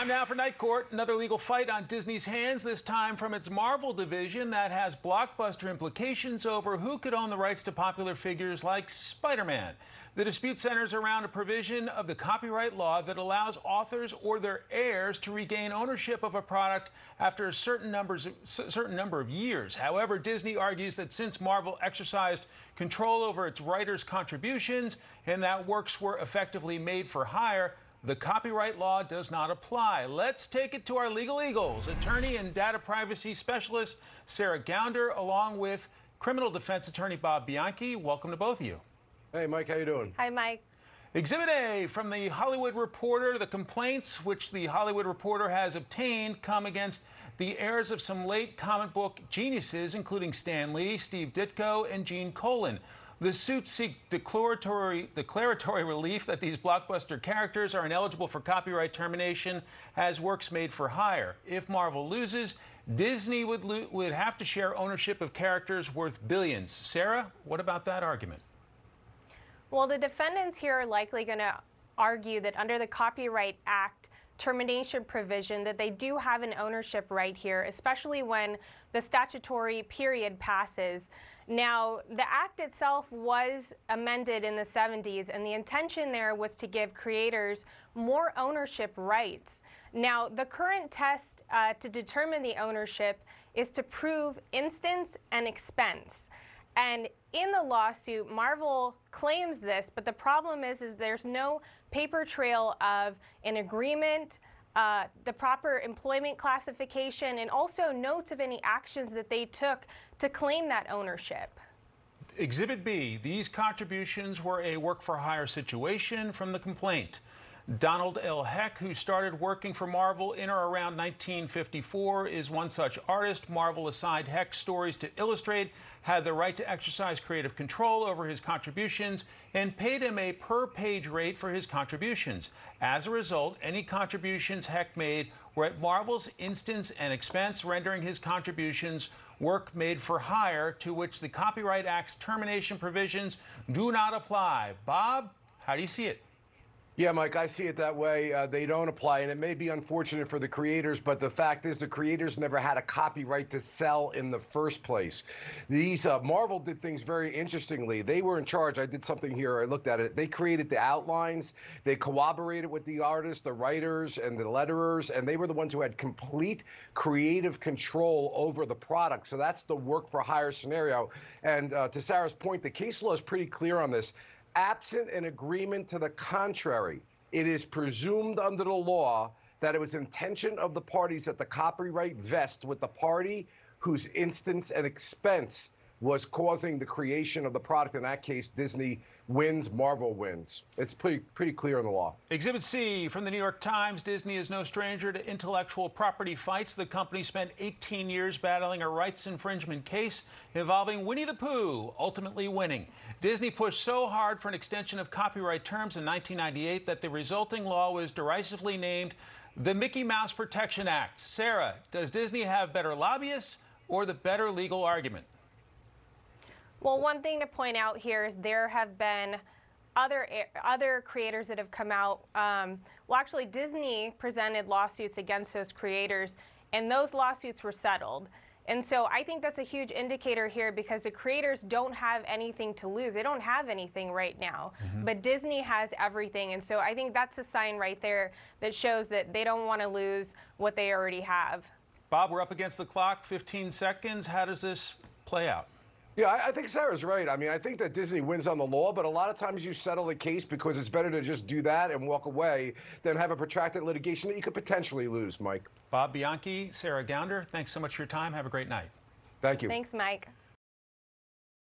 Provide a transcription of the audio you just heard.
Time now for Night Court, another legal fight on Disney's hands, this time from its Marvel division that has blockbuster implications over who could own the rights to popular figures like Spider-Man. The dispute centers around a provision of the copyright law that allows authors or their heirs to regain ownership of a product after a certain number of years. However, Disney argues that since Marvel exercised control over its writers' contributions and that works were effectively made for hire, the copyright law does not apply. Let's take it to our legal eagles, attorney and data privacy specialist Sarah Gounder, along with criminal defense attorney Bob Bianchi. Welcome to both of you. Hey, Mike, how you doing? Hi, Mike. Exhibit A from the Hollywood Reporter. The complaints which the Hollywood Reporter has obtained come against the heirs of some late comic book geniuses, including Stan Lee, Steve Ditko, and Gene Colan. The suits seek declaratory relief that these blockbuster characters are ineligible for copyright termination as works made for hire. If Marvel loses, Disney would have to share ownership of characters worth billions. Sarah, what about that argument? Well, the defendants here are likely going to argue that under the Copyright Act termination provision that they do have an ownership right here, especially when the statutory period passes. Now, the act itself was amended in the 70s, and the intention there was to give creators more ownership rights. Now, the current test to determine the ownership is to prove instance and expense. And in the lawsuit, Marvel claims this, but the problem is there's no paper trail of an agreement, the proper employment classification, and also notes of any actions that they took to claim that ownership. Exhibit B, these contributions were a work-for-hire situation from the complaint. Donald L. Heck, who started working for Marvel in or around 1954, is one such artist. Marvel assigned Heck stories to illustrate, had the right to exercise creative control over his contributions, and paid him a per-page rate for his contributions. As a result, any contributions Heck made were at Marvel's instance and expense, rendering his contributions work made for hire, to which the Copyright Act's termination provisions do not apply. Bob, how do you see it? Yeah, Mike, I see it that way. They don't apply, and it may be unfortunate for the creators, but the fact is the creators never had a copyright to sell in the first place. These Marvel did things very interestingly. They were in charge. I did something here. I looked at it. They created the outlines. They cooperated with the artists, the writers, and the letterers, and they were the ones who had complete creative control over the product. So that's the work-for-hire scenario. And to Sarah's point, the case law is pretty clear on this. Absent an agreement to the contrary, it is presumed under the law that it was intention of the parties that the copyright vest with the party whose instance and expense was causing the creation of the product. In that case, Disney wins, Marvel wins. It's pretty clear in the law. Exhibit C from the New York Times. Disney is no stranger to intellectual property fights. The company spent 18 years battling a rights infringement case involving Winnie the Pooh, ultimately winning. Disney pushed so hard for an extension of copyright terms in 1998 that the resulting law was derisively named the Mickey Mouse Protection Act. Sarah, does Disney have better lobbyists or the better legal argument? Well, one thing to point out here is there have been other creators that have come out. Well, actually, Disney presented lawsuits against those creators, and those lawsuits were settled. And so I think that's a huge indicator here because the creators don't have anything to lose. They don't have anything right now, but Disney has everything. And so I think that's a sign right there that shows that they don't want to lose what they already have. Bob, we're up against the clock, 15 seconds. How does this play out? Yeah, I think Sarah's right. I mean, I think that Disney wins on the law, but a lot of times you settle the case because it's better to just do that and walk away than have a protracted litigation that you could potentially lose, Mike. Bob Bianchi, Sarah Gounder, thanks so much for your time. Have a great night. Thank you. Thanks, Mike.